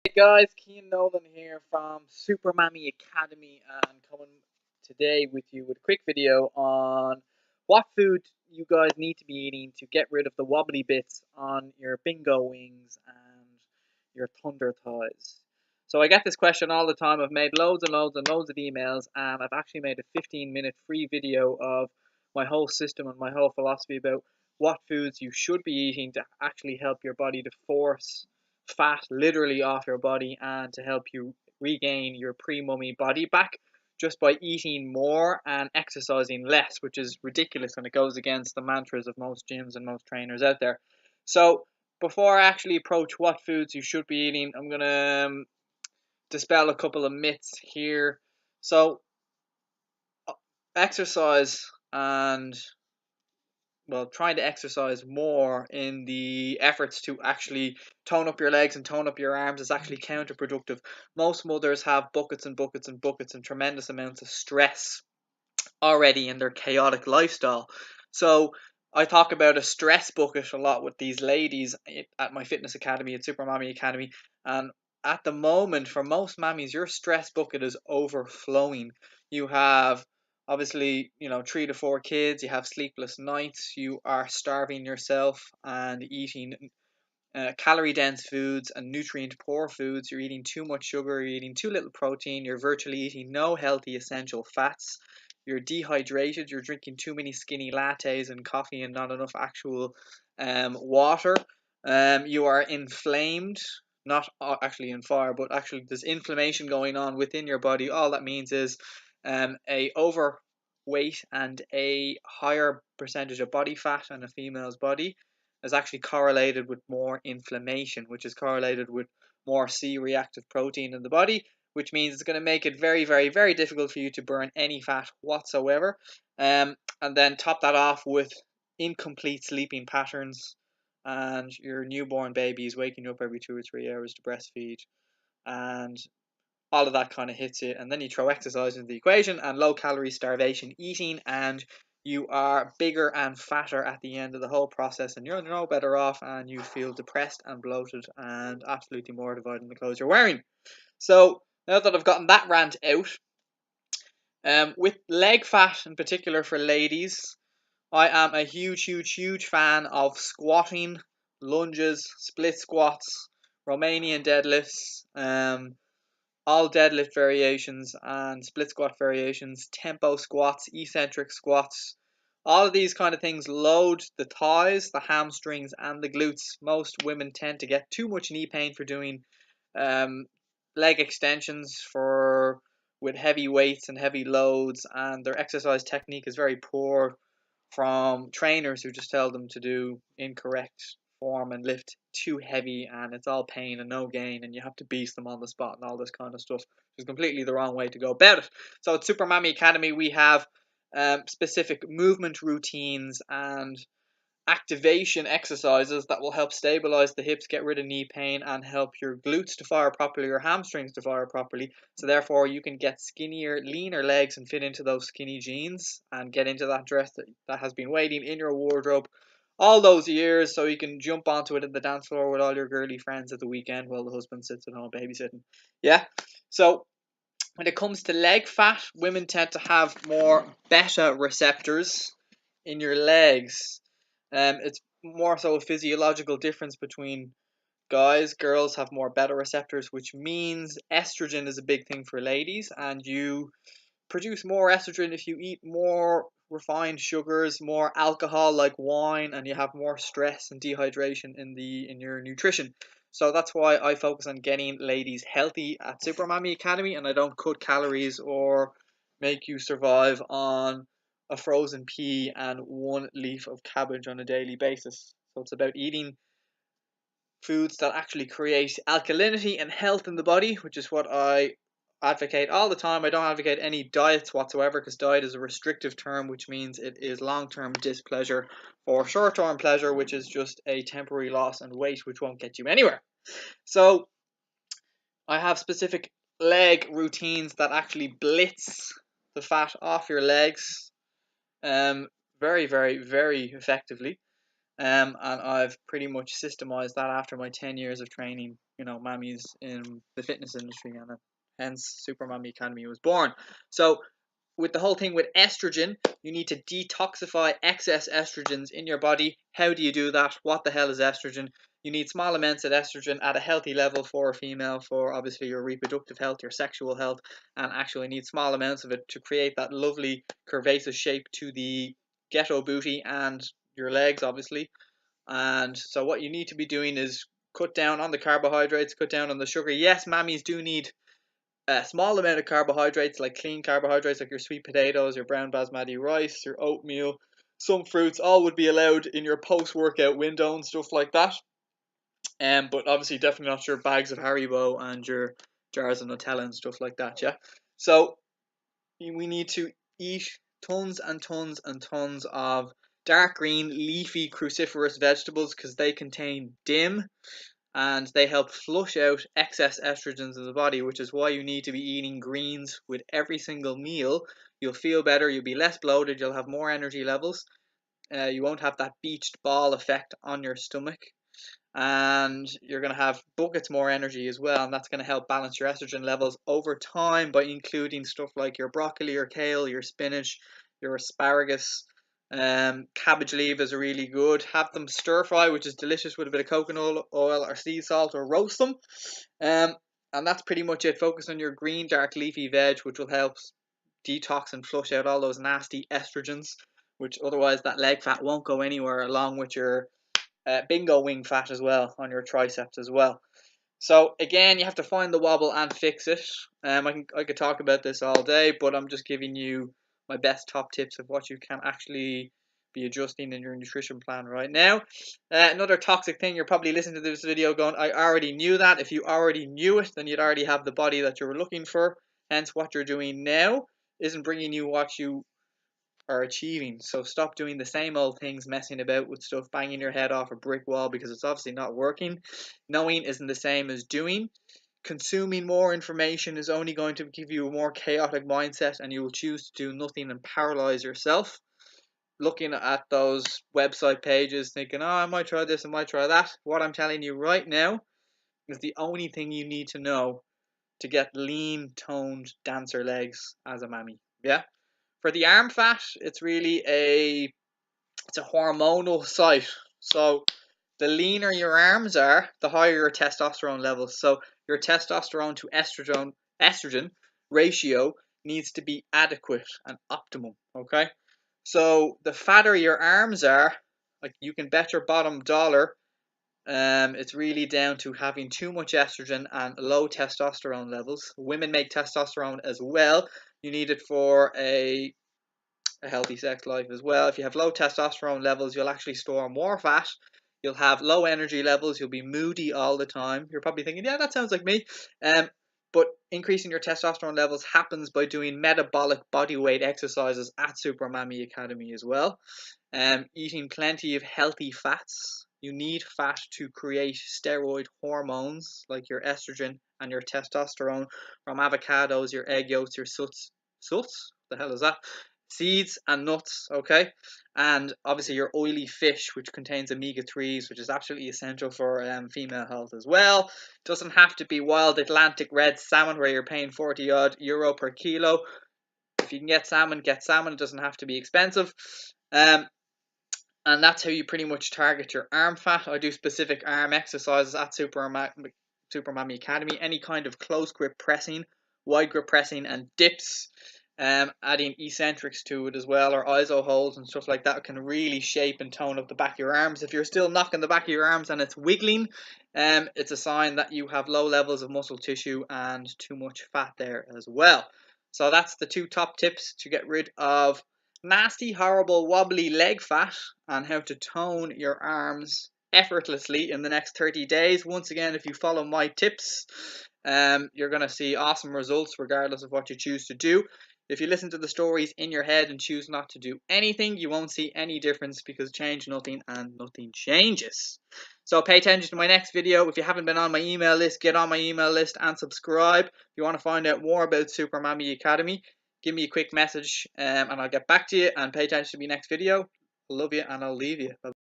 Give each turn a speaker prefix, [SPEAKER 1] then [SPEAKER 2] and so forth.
[SPEAKER 1] Hey guys, Keane Nolan here from Super Mammy Academy and coming today with you with a quick video on what food you guys need to be eating to get rid of the wobbly bits on your bingo wings and your thunder thighs. So I get this question all the time. I've made loads and loads and loads of emails, and I've actually made a 15-minute free video of my whole system and my whole philosophy about what foods you should be eating to actually help your body to force fat literally off your body and to help you regain your pre-mummy body back just by eating more and exercising less, which is ridiculous and it goes against the mantras of most gyms and most trainers out there. So before I actually approach what foods you should be eating, I'm going to dispel a couple of myths here. So exercise and trying to exercise more in the efforts to actually tone up your legs and tone up your arms is actually counterproductive. Most mothers have buckets and buckets and buckets and tremendous amounts of stress already in their chaotic lifestyle. So I talk about a stress bucket a lot with these ladies at my fitness academy, at Super Mommy Academy, and at the moment for most mammies your stress bucket is overflowing. You have obviously 3 to 4 kids, you have sleepless nights, you are starving yourself and eating calorie dense foods and nutrient poor foods. You're eating too much sugar, you're eating too little protein, you're virtually eating no healthy essential fats, you're dehydrated, you're drinking too many skinny lattes and coffee and not enough actual water. You are inflamed, not actually in fire, but actually there's inflammation going on within your body. All that means is a overweight and a higher percentage of body fat in a female's body is actually correlated with more inflammation, which is correlated with more C-reactive protein in the body, which means it's going to make it very, very, very difficult for you to burn any fat whatsoever. And then top that off with incomplete sleeping patterns, and your newborn baby is waking you up every 2 or 3 hours to breastfeed, and all of that kind of hits it. And then you throw exercise into the equation and low calorie starvation eating, and you are bigger and fatter at the end of the whole process, and you're no better off, and you feel depressed and bloated and absolutely mortified in the clothes you're wearing. So now that I've gotten that rant out, with leg fat in particular for ladies, I am a huge, huge, huge fan of squatting, lunges, split squats, Romanian deadlifts, all deadlift variations and split squat variations, tempo squats, eccentric squats. All of these kind of things load the thighs, the hamstrings, and the glutes. Most women tend to get too much knee pain for doing um, leg extensions for with heavy weights and heavy loads, and their exercise technique is very poor from trainers who just tell them to do incorrect form and lift too heavy, and it's all pain and no gain, and you have to beast them on the spot and all this kind of stuff, which is completely the wrong way to go about it. So at Super Mammy Academy we have specific movement routines and activation exercises that will help stabilize the hips, get rid of knee pain, and help your glutes to fire properly, your hamstrings to fire properly. So therefore you can get skinnier, leaner legs and fit into those skinny jeans and get into that dress that has been waiting in your wardrobe all those years, so you can jump onto it at the dance floor with all your girly friends at the weekend while the husband sits at home babysitting. Yeah. So when it comes to leg fat, women tend to have more beta receptors in your legs. It's more so a physiological difference between guys. Girls have more beta receptors, which means estrogen is a big thing for ladies, and you produce more estrogen if you eat more refined sugars, more alcohol like wine, and you have more stress and dehydration in your nutrition. So that's why I focus on getting ladies healthy at Super Mommy Academy, and I don't cut calories or make you survive on a frozen pea and 1 leaf of cabbage on a daily basis. So it's about eating foods that actually create alkalinity and health in the body, which is what I advocate all the time. I don't advocate any diets whatsoever, because diet is a restrictive term, which means it is long-term displeasure for short-term pleasure, which is just a temporary loss in weight, which won't get you anywhere. So I have specific leg routines that actually blitz the fat off your legs very, very, very effectively. And I've pretty much systemized that after my 10 years of training, mammies in the fitness industry, and hence Super Mommy Academy was born. So with the whole thing with estrogen, you need to detoxify excess estrogens in your body. How do you do that? What the hell is estrogen? You need small amounts of estrogen at a healthy level for a female, for obviously your reproductive health, your sexual health, and actually need small amounts of it to create that lovely curvaceous shape to the ghetto booty and your legs, obviously. And so what you need to be doing is cut down on the carbohydrates, cut down on the sugar. Yes, mammies do need a small amount of carbohydrates, like clean carbohydrates, like your sweet potatoes, your brown basmati rice, your oatmeal, some fruits, all would be allowed in your post-workout window and stuff like that. But obviously, definitely not your bags of Haribo and your jars of Nutella and stuff like that. Yeah. So we need to eat tons and tons and tons of dark green leafy cruciferous vegetables because they contain DIM, and they help flush out excess estrogens in the body, which is why you need to be eating greens with every single meal. You'll feel better, you'll be less bloated, you'll have more energy levels, you won't have that beached ball effect on your stomach, and you're going to have buckets more energy as well, and that's going to help balance your estrogen levels over time by including stuff like your broccoli, your kale, your spinach, your asparagus. Cabbage leaves are really good. Have them stir fry, which is delicious, with a bit of coconut oil or sea salt, or roast them. um, and that's pretty much it. Focus on your green dark leafy veg, which will help detox and flush out all those nasty estrogens, which otherwise that leg fat won't go anywhere, along with your bingo wing fat as well on your triceps as well. So again, you have to find the wobble and fix it. I could talk about this all day, but I'm just giving you my best top tips of what you can actually be adjusting in your nutrition plan right now. Another toxic thing, you're probably listening to this video going, I already knew that. If you already knew it, then you'd already have the body that you were looking for. Hence, what you're doing now isn't bringing you what you are achieving. So stop doing the same old things, messing about with stuff, banging your head off a brick wall because it's obviously not working. Knowing isn't the same as doing. Consuming more information is only going to give you a more chaotic mindset, and you will choose to do nothing and paralyze yourself. Looking at those website pages, thinking, oh, I might try this, I might try that. What I'm telling you right now is the only thing you need to know to get lean, toned dancer legs as a mammy. Yeah. For the arm fat, it's a hormonal site. So the leaner your arms are, the higher your testosterone levels. So your testosterone to estrogen ratio needs to be adequate and optimum. Okay. So the fatter your arms are, like, you can bet your bottom dollar, it's really down to having too much estrogen and low testosterone levels. Women make testosterone as well. You need it for a healthy sex life as well. If you have low testosterone levels, you'll actually store more fat. You'll have low energy levels. You'll be moody all the time. You're probably thinking, yeah, that sounds like me. But increasing your testosterone levels happens by doing metabolic body weight exercises at Super Mammy Academy as well. Eating plenty of healthy fats. You need fat to create steroid hormones like your estrogen and your testosterone from avocados, your egg yolks, your suts. Suts? The hell is that? Seeds and nuts, okay? And obviously your oily fish, which contains omega-3s, which is absolutely essential for female health as well. Doesn't have to be wild Atlantic red salmon where you're paying 40 odd euro per kilo. If you can get salmon, get salmon. It doesn't have to be expensive. And that's how you pretty much target your arm fat. I do specific arm exercises at Super Mammy Academy. Any kind of close grip pressing, wide grip pressing, and dips. Adding eccentrics to it as well, or iso holds and stuff like that, can really shape and tone up the back of your arms. If you're still knocking the back of your arms and it's wiggling, it's a sign that you have low levels of muscle tissue and too much fat there as well. So that's the two top tips to get rid of nasty, horrible, wobbly leg fat, and how to tone your arms effortlessly in the next 30 days. Once again, if you follow my tips, you're going to see awesome results regardless of what you choose to do. If you listen to the stories in your head and choose not to do anything, you won't see any difference, because change nothing and nothing changes. So pay attention to my next video. If you haven't been on my email list, get on my email list and subscribe. If you want to find out more about Super Mammy Academy, give me a quick message and I'll get back to you. And pay attention to my next video. I love you and I'll leave you. Bye.